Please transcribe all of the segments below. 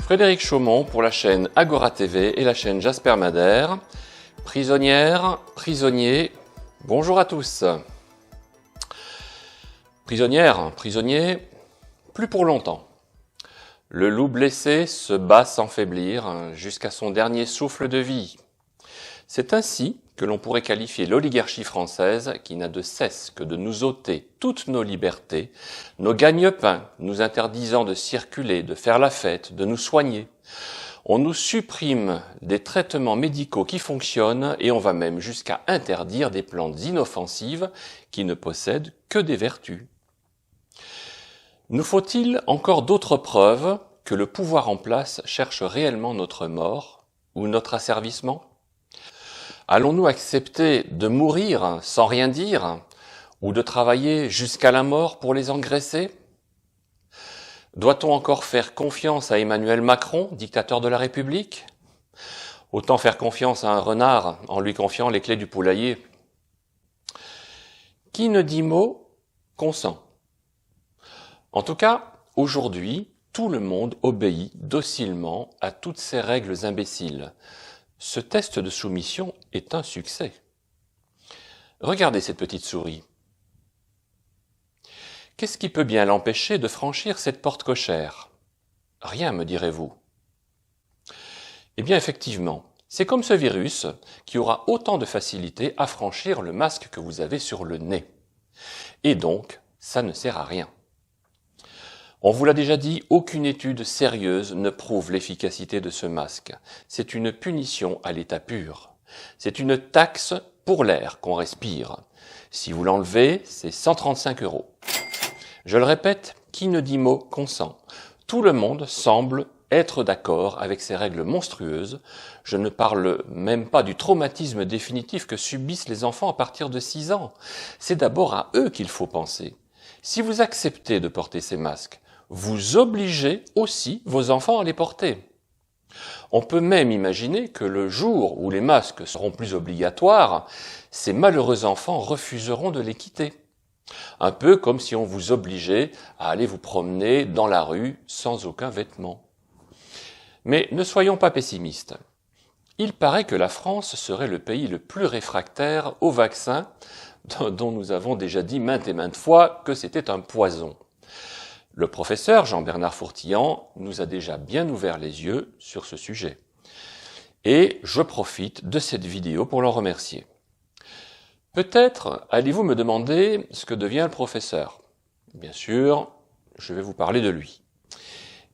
Frédéric Chaumont pour la chaîne Agora TV et la chaîne Jasper Madère. Prisonnières, prisonniers, bonjour à tous. Prisonnières, prisonniers, plus pour longtemps. Le loup blessé se bat sans faiblir jusqu'à son dernier souffle de vie. C'est ainsi que l'on pourrait qualifier l'oligarchie française qui n'a de cesse que de nous ôter toutes nos libertés, nos gagne-pains, nous interdisant de circuler, de faire la fête, de nous soigner. On nous supprime des traitements médicaux qui fonctionnent et on va même jusqu'à interdire des plantes inoffensives qui ne possèdent que des vertus. Nous faut-il encore d'autres preuves que le pouvoir en place cherche réellement notre mort ou notre asservissement ? Allons-nous accepter de mourir sans rien dire ou de travailler jusqu'à la mort pour les engraisser ? Doit-on encore faire confiance à Emmanuel Macron, dictateur de la République ? Autant faire confiance à un renard en lui confiant les clés du poulailler. Qui ne dit mot, consent. En tout cas, aujourd'hui, tout le monde obéit docilement à toutes ces règles imbéciles. Ce test de soumission est un succès. Regardez cette petite souris. Qu'est-ce qui peut bien l'empêcher de franchir cette porte cochère ? Rien, me direz-vous. Eh bien, effectivement, c'est comme ce virus qui aura autant de facilité à franchir le masque que vous avez sur le nez. Et donc, ça ne sert à rien. On vous l'a déjà dit, aucune étude sérieuse ne prouve l'efficacité de ce masque. C'est une punition à l'état pur. C'est une taxe pour l'air qu'on respire. Si vous l'enlevez, c'est 135 €. Je le répète, qui ne dit mot consent. Tout le monde semble être d'accord avec ces règles monstrueuses. Je ne parle même pas du traumatisme définitif que subissent les enfants à partir de 6 ans. C'est d'abord à eux qu'il faut penser. Si vous acceptez de porter ces masques, vous obligez aussi vos enfants à les porter. On peut même imaginer que le jour où les masques seront plus obligatoires, ces malheureux enfants refuseront de les quitter. Un peu comme si on vous obligeait à aller vous promener dans la rue sans aucun vêtement. Mais ne soyons pas pessimistes. Il paraît que la France serait le pays le plus réfractaire au vaccin, dont nous avons déjà dit maintes et maintes fois que c'était un poison. Le professeur Jean-Bernard Fourtillan nous a déjà bien ouvert les yeux sur ce sujet. Et je profite de cette vidéo pour l'en remercier. Peut-être allez-vous me demander ce que devient le professeur. Bien sûr, je vais vous parler de lui.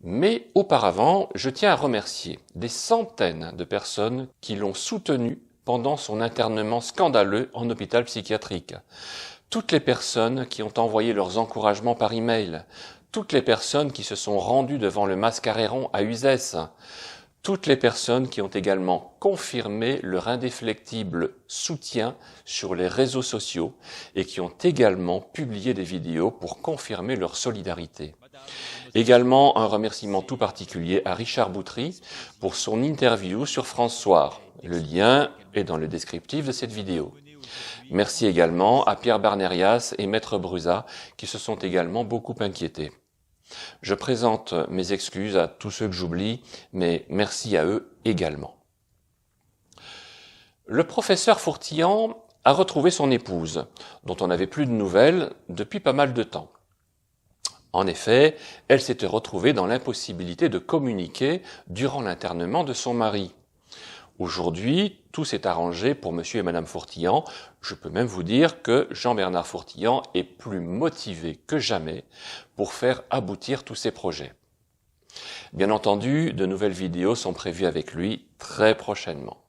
Mais auparavant, je tiens à remercier des centaines de personnes qui l'ont soutenu pendant son internement scandaleux en hôpital psychiatrique. Toutes les personnes qui ont envoyé leurs encouragements par email, toutes les personnes qui se sont rendues devant le Mascaréron à Uzès, toutes les personnes qui ont également confirmé leur indéflectible soutien sur les réseaux sociaux et qui ont également publié des vidéos pour confirmer leur solidarité. Également un remerciement tout particulier à Richard Boutry pour son interview sur France Soir. Le lien est dans le descriptif de cette vidéo. Merci également à Pierre Barnérias et Maître Brusa qui se sont également beaucoup inquiétés. Je présente mes excuses à tous ceux que j'oublie, mais merci à eux également. Le professeur Fourtillan a retrouvé son épouse, dont on n'avait plus de nouvelles depuis pas mal de temps. En effet, elle s'était retrouvée dans l'impossibilité de communiquer durant l'internement de son mari. Aujourd'hui, tout s'est arrangé pour monsieur et madame Fourtillan. Je peux même vous dire que Jean-Bernard Fourtillan est plus motivé que jamais pour faire aboutir tous ses projets. Bien entendu, de nouvelles vidéos sont prévues avec lui très prochainement.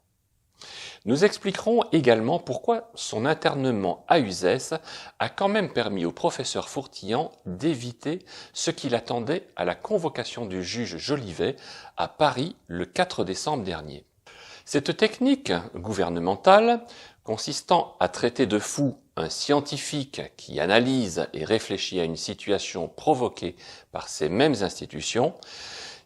Nous expliquerons également pourquoi son internement à Uzès a quand même permis au professeur Fourtillan d'éviter ce qu'il attendait à la convocation du juge Jolivet à Paris le 4 décembre dernier. Cette technique gouvernementale, consistant à traiter de fou un scientifique qui analyse et réfléchit à une situation provoquée par ces mêmes institutions,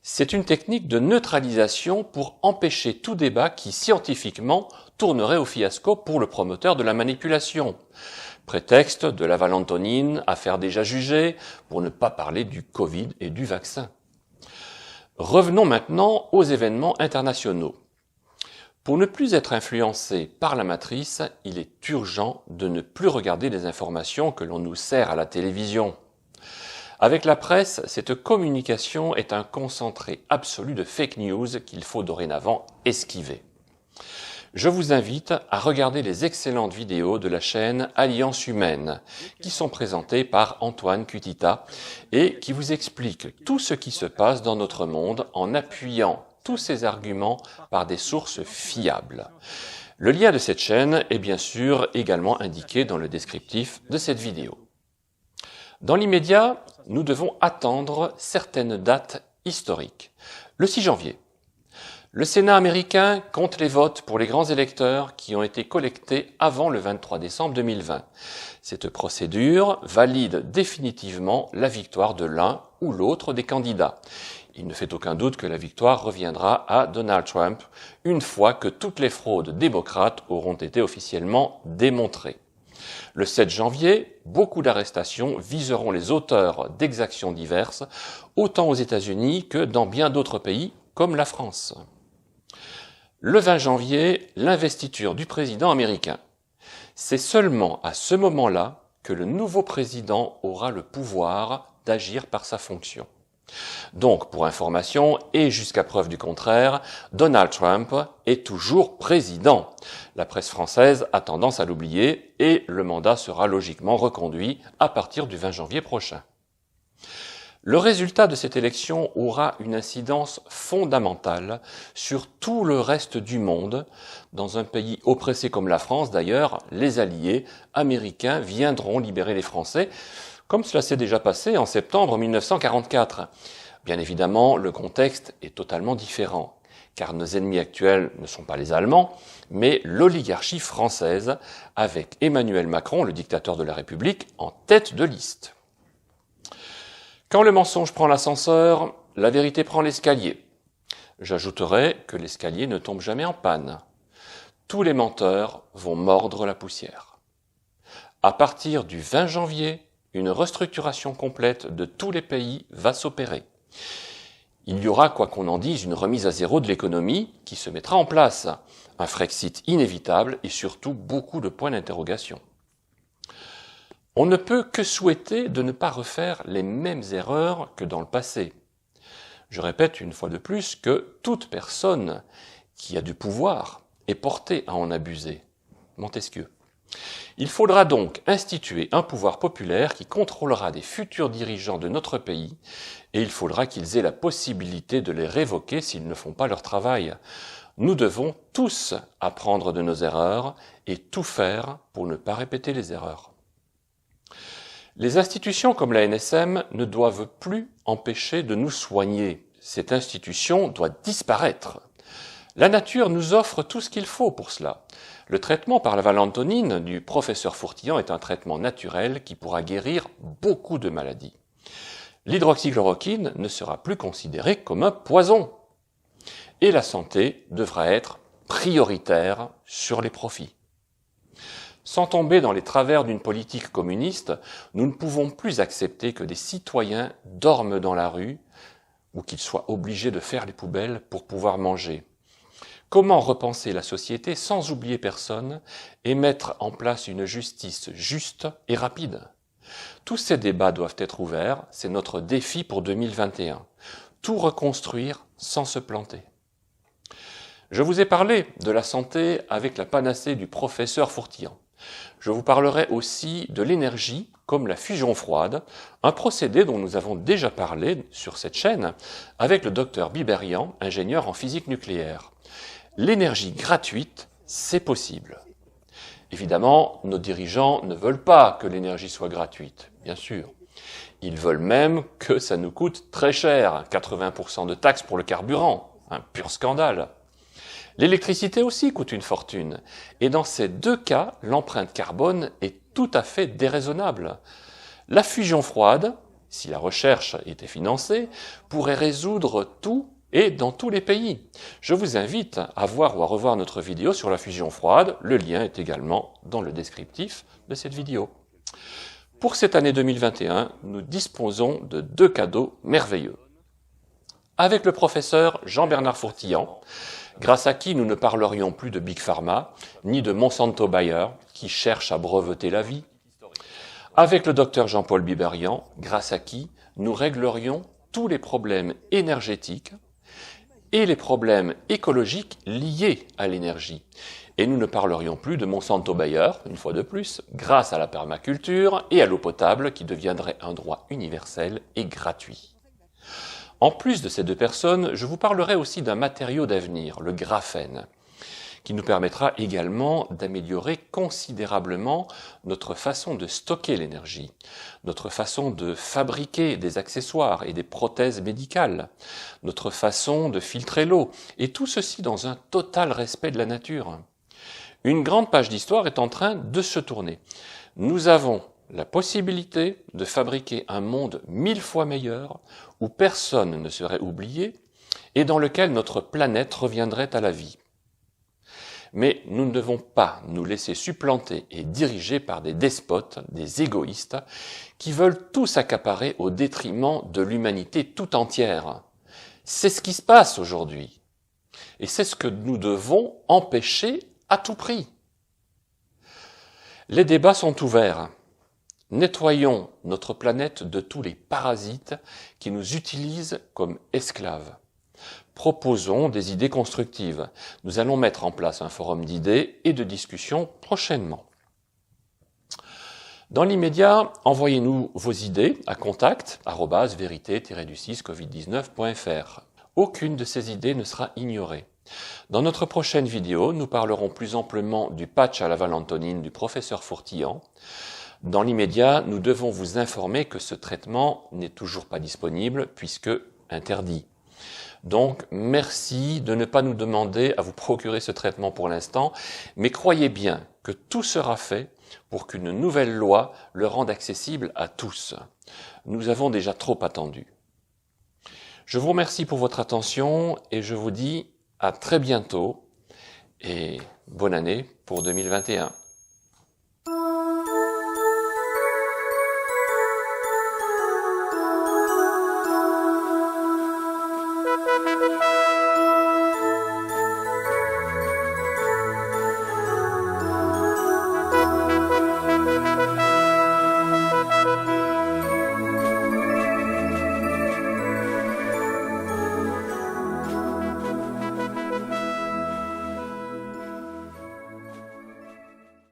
c'est une technique de neutralisation pour empêcher tout débat qui, scientifiquement, tournerait au fiasco pour le promoteur de la manipulation. Prétexte de la valentonine, affaire déjà jugée, pour ne pas parler du Covid et du vaccin. Revenons maintenant aux événements internationaux. Pour ne plus être influencé par la matrice, il est urgent de ne plus regarder les informations que l'on nous sert à la télévision. Avec la presse, cette communication est un concentré absolu de fake news qu'il faut dorénavant esquiver. Je vous invite à regarder les excellentes vidéos de la chaîne Alliance Humaine, qui sont présentées par Antoine Cutita et qui vous expliquent tout ce qui se passe dans notre monde en appuyant tous ces arguments par des sources fiables. Le lien de cette chaîne est bien sûr également indiqué dans le descriptif de cette vidéo. Dans l'immédiat, nous devons attendre certaines dates historiques. Le 6 janvier. Le Sénat américain compte les votes pour les grands électeurs qui ont été collectés avant le 23 décembre 2020. Cette procédure valide définitivement la victoire de l'un ou l'autre des candidats. Il ne fait aucun doute que la victoire reviendra à Donald Trump une fois que toutes les fraudes démocrates auront été officiellement démontrées. Le 7 janvier, beaucoup d'arrestations viseront les auteurs d'exactions diverses, autant aux États-Unis que dans bien d'autres pays comme la France. Le 20 janvier, l'investiture du président américain. C'est seulement à ce moment-là que le nouveau président aura le pouvoir d'agir par sa fonction. Donc, pour information, et jusqu'à preuve du contraire, Donald Trump est toujours président. La presse française a tendance à l'oublier et le mandat sera logiquement reconduit à partir du 20 janvier prochain. Le résultat de cette élection aura une incidence fondamentale sur tout le reste du monde. Dans un pays oppressé comme la France, d'ailleurs, les alliés américains viendront libérer les Français, comme cela s'est déjà passé en septembre 1944. Bien évidemment, le contexte est totalement différent, car nos ennemis actuels ne sont pas les Allemands, mais l'oligarchie française, avec Emmanuel Macron, le dictateur de la République, en tête de liste. Quand le mensonge prend l'ascenseur, la vérité prend l'escalier. J'ajouterai que l'escalier ne tombe jamais en panne. Tous les menteurs vont mordre la poussière. À partir du 20 janvier, une restructuration complète de tous les pays va s'opérer. Il y aura, quoi qu'on en dise, une remise à zéro de l'économie qui se mettra en place, un Frexit inévitable et surtout beaucoup de points d'interrogation. On ne peut que souhaiter de ne pas refaire les mêmes erreurs que dans le passé. Je répète une fois de plus que toute personne qui a du pouvoir est portée à en abuser. Montesquieu. Il faudra donc instituer un pouvoir populaire qui contrôlera les futurs dirigeants de notre pays et il faudra qu'ils aient la possibilité de les révoquer s'ils ne font pas leur travail. Nous devons tous apprendre de nos erreurs et tout faire pour ne pas répéter les erreurs. Les institutions comme la NSM ne doivent plus empêcher de nous soigner. Cette institution doit disparaître. La nature nous offre tout ce qu'il faut pour cela. Le traitement par la valentonine du professeur Fourtillan est un traitement naturel qui pourra guérir beaucoup de maladies. L'hydroxychloroquine ne sera plus considérée comme un poison. Et la santé devra être prioritaire sur les profits. Sans tomber dans les travers d'une politique communiste, nous ne pouvons plus accepter que des citoyens dorment dans la rue ou qu'ils soient obligés de faire les poubelles pour pouvoir manger. Comment repenser la société sans oublier personne et mettre en place une justice juste et rapide? Tous ces débats doivent être ouverts, c'est notre défi pour 2021. Tout reconstruire sans se planter. Je vous ai parlé de la santé avec la panacée du professeur Fourtillan. Je vous parlerai aussi de l'énergie comme la fusion froide, un procédé dont nous avons déjà parlé sur cette chaîne avec le docteur Biberian, ingénieur en physique nucléaire. L'énergie gratuite, c'est possible. Évidemment, nos dirigeants ne veulent pas que l'énergie soit gratuite, bien sûr. Ils veulent même que ça nous coûte très cher, 80% de taxes pour le carburant, un pur scandale. L'électricité aussi coûte une fortune, et dans ces deux cas, l'empreinte carbone est tout à fait déraisonnable. La fusion froide, si la recherche était financée, pourrait résoudre tout et dans tous les pays. Je vous invite à voir ou à revoir notre vidéo sur la fusion froide, le lien est également dans le descriptif de cette vidéo. Pour cette année 2021, nous disposons de deux cadeaux merveilleux. avec le professeur Jean-Bernard Fourtillan, grâce à qui nous ne parlerions plus de Big Pharma, ni de Monsanto Bayer, qui cherche à breveter la vie, avec le docteur Jean-Paul Biberian, grâce à qui nous réglerions tous les problèmes énergétiques et les problèmes écologiques liés à l'énergie. Et nous ne parlerions plus de Monsanto Bayer, une fois de plus, grâce à la permaculture et à l'eau potable qui deviendrait un droit universel et gratuit. En plus de ces deux personnes, je vous parlerai aussi d'un matériau d'avenir, le graphène, qui nous permettra également d'améliorer considérablement notre façon de stocker l'énergie, notre façon de fabriquer des accessoires et des prothèses médicales, notre façon de filtrer l'eau, et tout ceci dans un total respect de la nature. Une grande page d'histoire est en train de se tourner. Nous avons la possibilité de fabriquer un monde 1000 fois meilleur, où personne ne serait oublié, et dans lequel notre planète reviendrait à la vie. Mais nous ne devons pas nous laisser supplanter et diriger par des despotes, des égoïstes, qui veulent tout s'accaparer au détriment de l'humanité tout entière. C'est ce qui se passe aujourd'hui. Et c'est ce que nous devons empêcher à tout prix. Les débats sont ouverts. Nettoyons notre planète de tous les parasites qui nous utilisent comme esclaves. Proposons des idées constructives. Nous allons mettre en place un forum d'idées et de discussions prochainement. Dans l'immédiat, envoyez-nous vos idées à contact@vérité-du6covid19.fr. Aucune de ces idées ne sera ignorée. Dans notre prochaine vidéo, nous parlerons plus amplement du patch à la valentonine du professeur Fourtillan. Dans l'immédiat, nous devons vous informer que ce traitement n'est toujours pas disponible puisque interdit. Donc, merci de ne pas nous demander à vous procurer ce traitement pour l'instant, mais croyez bien que tout sera fait pour qu'une nouvelle loi le rende accessible à tous. Nous avons déjà trop attendu. Je vous remercie pour votre attention et je vous dis à très bientôt et bonne année pour 2021.